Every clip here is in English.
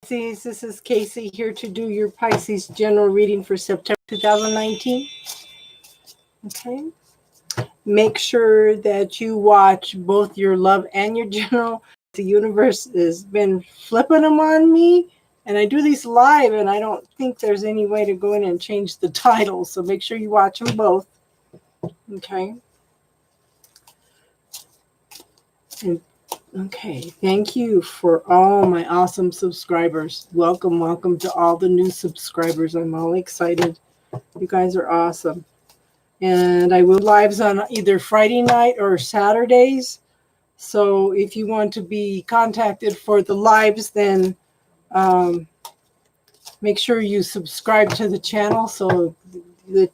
Pisces, this is Casey here to do your Pisces general reading for September 2019. Okay. Make sure that you watch both your love and your general. The universe has been flipping them on me, and I do these live, and I don't think there's any way to go in and change the title. So make sure you watch them both. Okay. And okay, thank you for all my awesome subscribers. Welcome to all the new subscribers. I'm all excited. You guys are awesome. And I will lives on either Friday night or Saturdays. So if you want to be contacted for the lives, then make sure you subscribe to the channel so that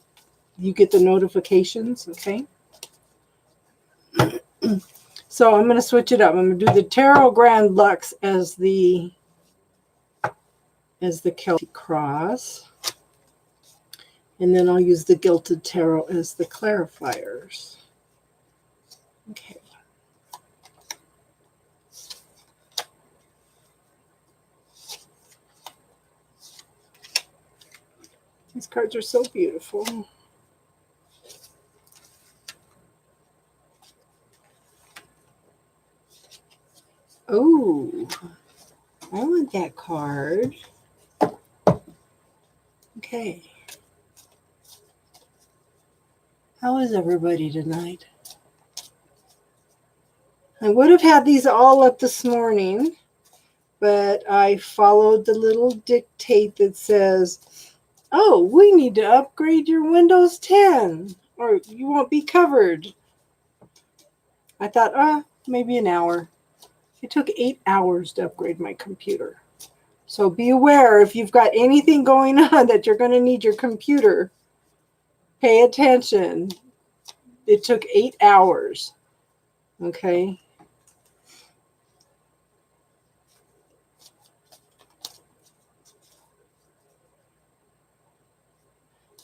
you get the notifications, okay? So I'm going to switch it up. I'm going to do the Tarot Grand Lux as the Celtic Cross. And then I'll use the Gilded Tarot as the clarifiers. Okay. These cards are so beautiful. Oh, I want that card. Okay. How is everybody tonight? I would have had these all up this morning, but I followed the little dictate that says, oh, we need to upgrade your Windows 10 or you won't be covered. I thought, maybe an hour. It took 8 hours to upgrade my computer. So be aware if you've got anything going on that you're going to need your computer. Pay attention. It took 8 hours. Okay.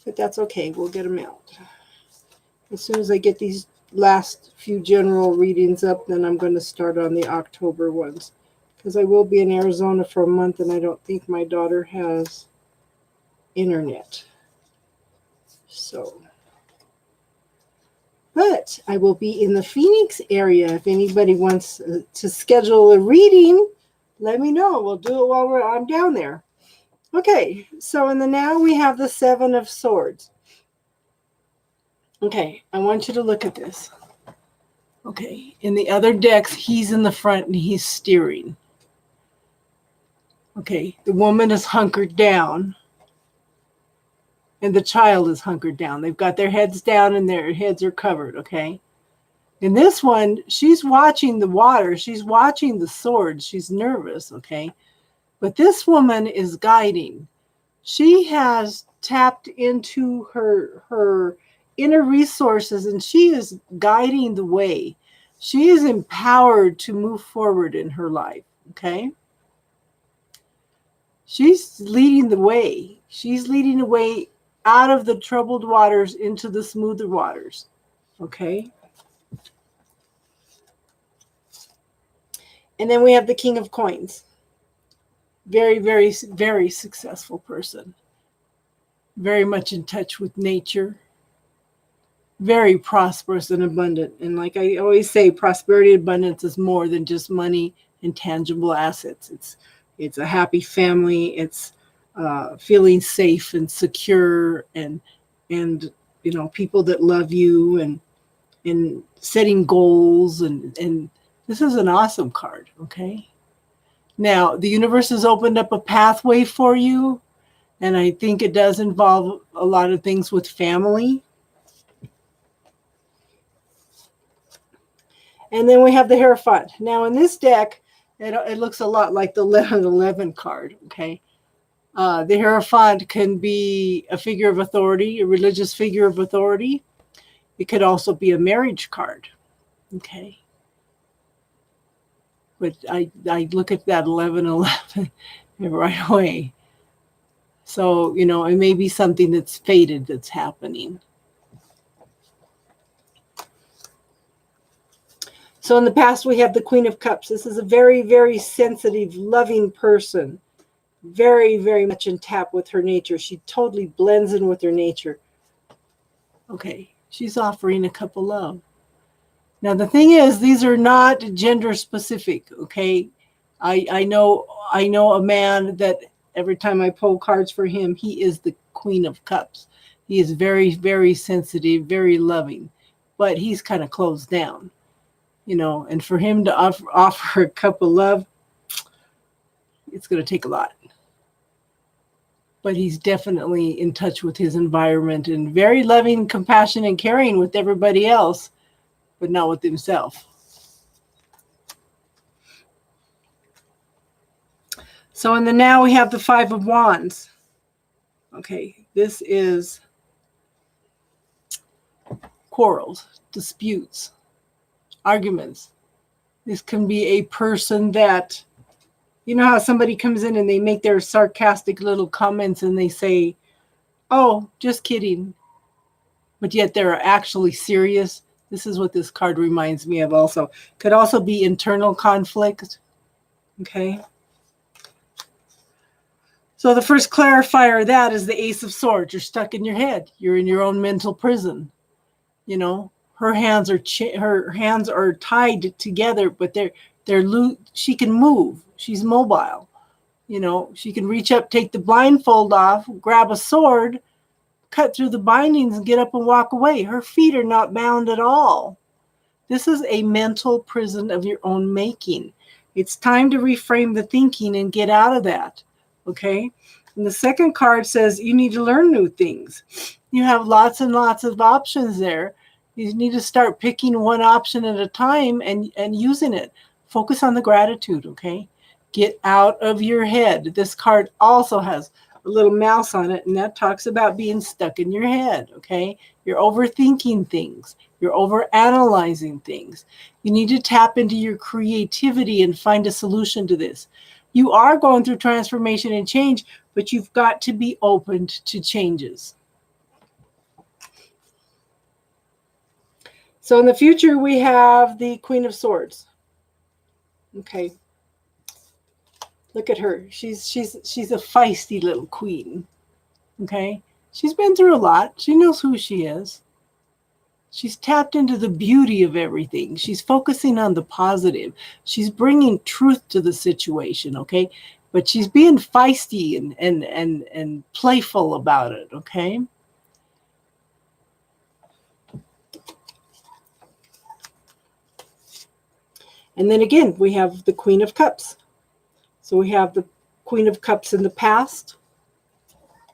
But that's okay. We'll get them out. As soon as I get these last few general readings up, then I'm going to start on the October ones. Because I will be in Arizona for a month, and I don't think my daughter has internet. So, but I will be in the Phoenix area. If anybody wants to schedule a reading, let me know. We'll do it while I'm down there. Okay, so in the now we have the Seven of Swords. Okay, I want you to look at this. Okay, in the other decks, he's in the front and he's steering. Okay, the woman is hunkered down and the child is hunkered down. They've got their heads down and their heads are covered, okay? In this one, she's watching the water. She's watching the swords. She's nervous, okay? But this woman is guiding. She has tapped into her inner resources and she is guiding the way. She is empowered to move forward in her life, okay? She's leading the way. She's leading the way out of the troubled waters into the smoother waters, okay? And then we have the King of Coins. Very, very, very successful person. Very much in touch with nature. Very prosperous and abundant. And like I always say, prosperity and abundance is more than just money and tangible assets. It's a happy family. It's feeling safe and secure and you know, people that love you and setting goals and this is an awesome card, okay? Now, the universe has opened up a pathway for you, and I think it does involve a lot of things with family. And then we have the Hierophant. Now, in this deck, it looks a lot like the 1111 card, okay? The Hierophant can be a figure of authority, a religious figure of authority. It could also be a marriage card, okay? But I look at that 1111 right away. So, you know, it may be something that's fated that's happening. So in the past, we have the Queen of Cups. This is a very, very sensitive, loving person. very, very much in tap with her nature. She totally blends in with her nature. Okay, she's offering a cup of love. Now the thing is, these are not gender specific. Okay, I know a man that every time I pull cards for him, he is the Queen of Cups. He is very, very sensitive, very loving, but he's kind of closed down, And for him to offer a cup of love, it's going to take a lot. But he's definitely in touch with his environment and very loving, compassionate, and caring with everybody else, but not with himself. So in the now we have the Five of Wands. Okay, this is quarrels, disputes, arguments. This can be a person that, you know how somebody comes in and they make their sarcastic little comments and they say, oh, just kidding. But yet they're actually serious. This is what this card reminds me of also. Could also be internal conflict. Okay. So the first clarifier of that is the Ace of Swords. You're stuck in your head. You're in your own mental prison. Her hands are tied together, but they're loose. She can move. She's mobile. She can reach up, take the blindfold off, grab a sword, cut through the bindings, and get up and walk away. Her feet are not bound at all. This is a mental prison of your own making. It's time to reframe the thinking and get out of that. Okay? And the second card says you need to learn new things. You have lots and lots of options there. You need to start picking one option at a time and using it. Focus on the gratitude, okay? Get out of your head. This card also has a little mouse on it, and that talks about being stuck in your head, okay? You're overthinking things. You're overanalyzing things. You need to tap into your creativity and find a solution to this. You are going through transformation and change, but you've got to be open to changes. So in the future, we have the Queen of Swords. Okay. Look at her. She's a feisty little queen. Okay. She's been through a lot. She knows who she is. She's tapped into the beauty of everything. She's focusing on the positive. She's bringing truth to the situation, okay? But she's being feisty and playful about it, okay? And then again, we have the Queen of Cups. So we have the Queen of Cups in the past.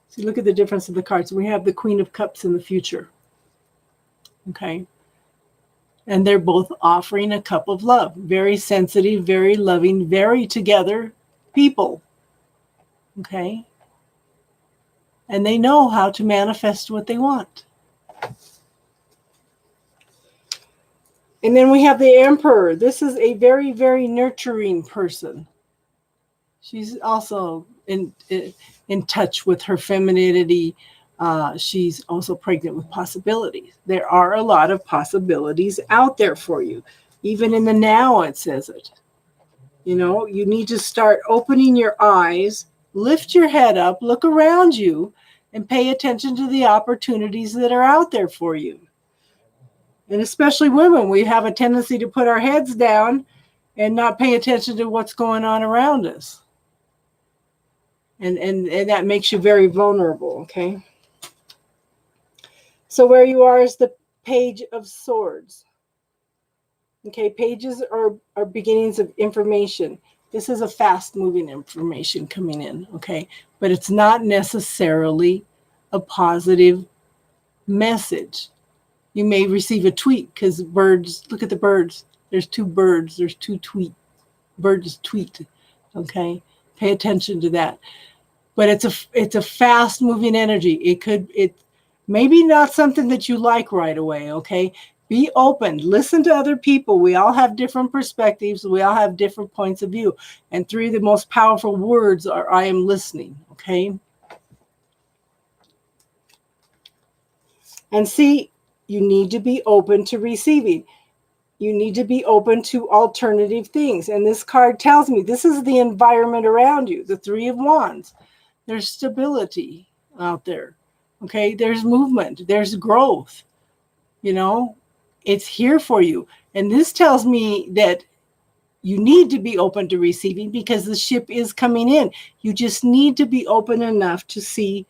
See, look at the difference of the cards. We have the Queen of Cups in the future. Okay. And they're both offering a cup of love. Very sensitive, very loving, very together people. Okay. And they know how to manifest what they want. And then we have the Emperor. This is a very, very nurturing person. She's also in touch with her femininity. She's also pregnant with possibilities. There are a lot of possibilities out there for you. Even in the now, it says it. You need to start opening your eyes, lift your head up, look around you, and pay attention to the opportunities that are out there for you. And especially women, we have a tendency to put our heads down and not pay attention to what's going on around us. And that makes you very vulnerable, okay? So where you are is the Page of Swords. Okay, pages are beginnings of information. This is a fast-moving information coming in, okay? But it's not necessarily a positive message. You may receive a tweet because birds, look at the birds. There's two birds. There's two birds tweet, okay? Pay attention to that. But it's a fast-moving energy. It maybe not something that you like right away, okay? Be open. Listen to other people. We all have different perspectives. We all have different points of view. And three of the most powerful words are I am listening, okay? And see, you need to be open to receiving. You need to be open to alternative things. And this card tells me this is the environment around you, the Three of Wands. There's stability out there. Okay, there's movement, there's growth. You know, it's here for you. And this tells me that you need to be open to receiving because the ship is coming in. You just need to be open enough to see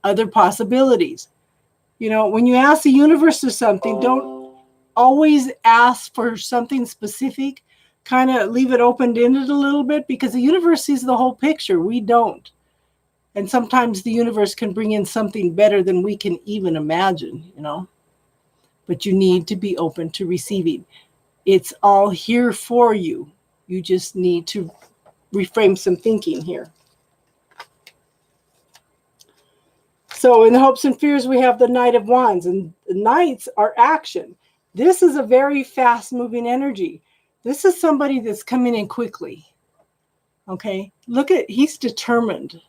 other possibilities. You know, when you ask the universe for something, don't always ask for something specific. Kind of leave it open-ended a little bit because the universe sees the whole picture. We don't. And sometimes the universe can bring in something better than we can even imagine, you know. But you need to be open to receiving. It's all here for you. You just need to reframe some thinking here. So in the hopes and fears, we have the Knight of Wands, and the Knights are action. This is a very fast-moving energy. This is somebody that's coming in quickly. Okay, look at, he's determined.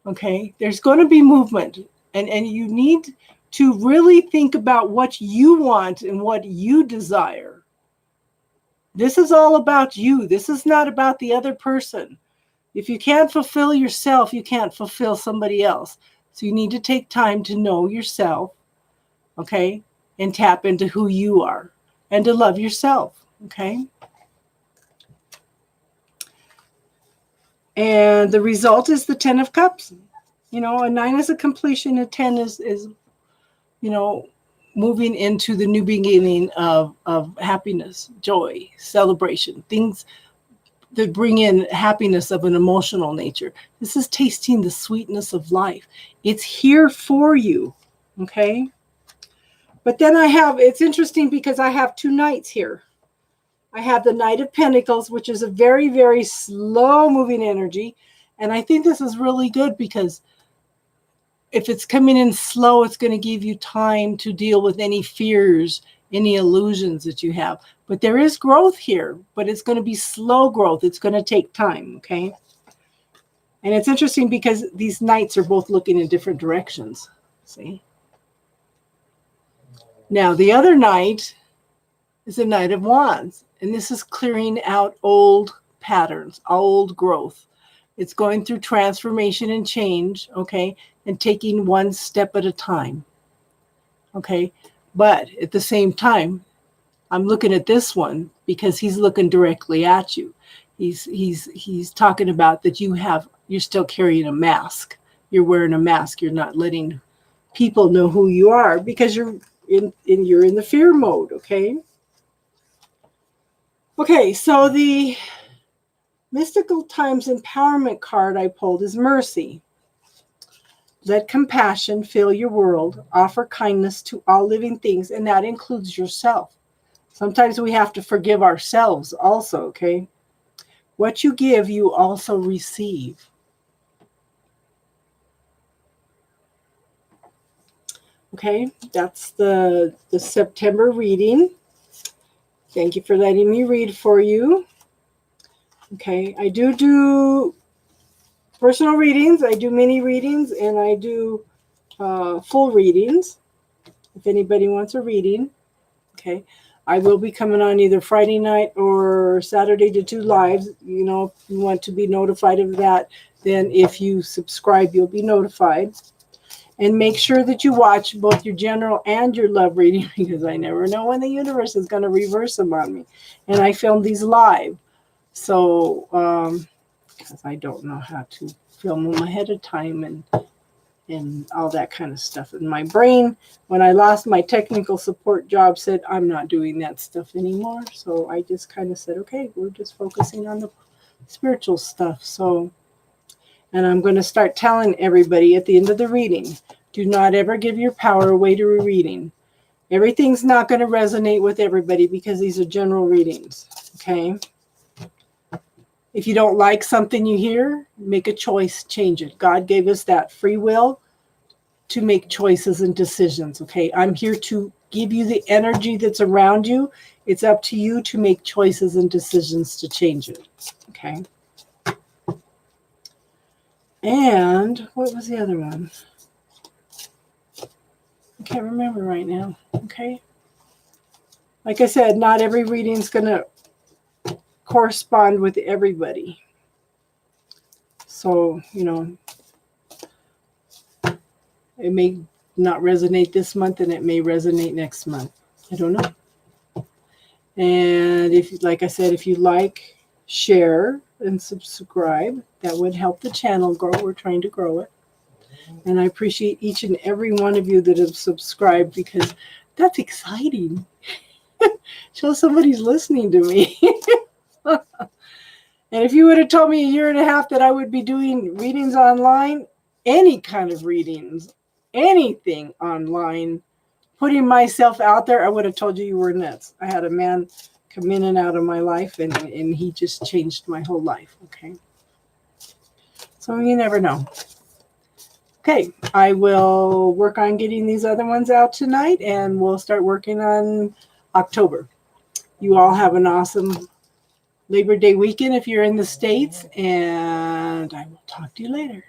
Okay, there's going to be movement, and you need to really think about what you want and what you desire. This is all about you. This is not about the other person. If you can't fulfill yourself, you can't fulfill somebody else. So you need to take time to know yourself, okay, and tap into who you are and to love yourself, okay? And the result is the 10 of Cups. You know, a 9 is a completion, a 10 is you know, moving into the new beginning of happiness, joy, celebration, things that bring in happiness of an emotional nature. This is tasting the sweetness of life. It's here for you, okay? But then it's interesting because I have two knights here. I have the Knight of Pentacles, which is a very, very slow-moving energy. And I think this is really good because if it's coming in slow, it's going to give you time to deal with any fears, any illusions that you have. But there is growth here, but it's going to be slow growth. It's going to take time, okay? And it's interesting because these knights are both looking in different directions, see? Now, the other knight is the Knight of Wands, and this is clearing out old patterns, old growth. It's going through transformation and change, okay, and taking one step at a time, okay? But at the same time, I'm looking at this one because he's looking directly at you. He's talking about that you're still carrying a mask. You're wearing a mask. You're not letting people know who you are because you're in the fear mode, okay? Okay, so the Mystical Times Empowerment card I pulled is Mercy. Let compassion fill your world. Offer kindness to all living things, and that includes yourself. Sometimes we have to forgive ourselves also, okay? What you give, you also receive. Okay, that's the September reading. Thank you for letting me read for you. Okay, I do personal readings, I do mini readings, and I do full readings. If anybody wants a reading, okay. I will be coming on either Friday night or Saturday to 2 lives. You know, if you want to be notified of that, then if you subscribe, you'll be notified. And make sure that you watch both your general and your love reading because I never know when the universe is going to reverse them on me. And I film these live. So, because I don't know how to film them ahead of time and all that kind of stuff. And my brain, when I lost my technical support job, said, I'm not doing that stuff anymore. So I just kind of said, okay, we're just focusing on the spiritual stuff. So, and I'm going to start telling everybody at the end of the reading, do not ever give your power away to a reading. Everything's not going to resonate with everybody because these are general readings, okay? If you don't like something you hear, make a choice, change it. God gave us that free will to make choices and decisions, okay? I'm here to give you the energy that's around you. It's up to you to make choices and decisions to change it, okay? And what was the other one? I can't remember right now, okay? Like I said, not every reading is going to correspond with everybody. So, it may not resonate this month and it may resonate next month. I don't know. And if, like I said, if you like, share, and subscribe, that would help the channel grow. We're trying to grow it. And I appreciate each and every one of you that have subscribed, because that's exciting. Show somebody's listening to me. And if you would have told me a year and a half that I would be doing readings online, any kind of readings, anything online, putting myself out there, I would have told you were nuts. I had a man come in and out of my life, and he just changed my whole life, okay? So you never know. Okay, I will work on getting these other ones out tonight, and we'll start working on October. You all have an awesome Labor Day weekend if you're in the States, and I will talk to you later.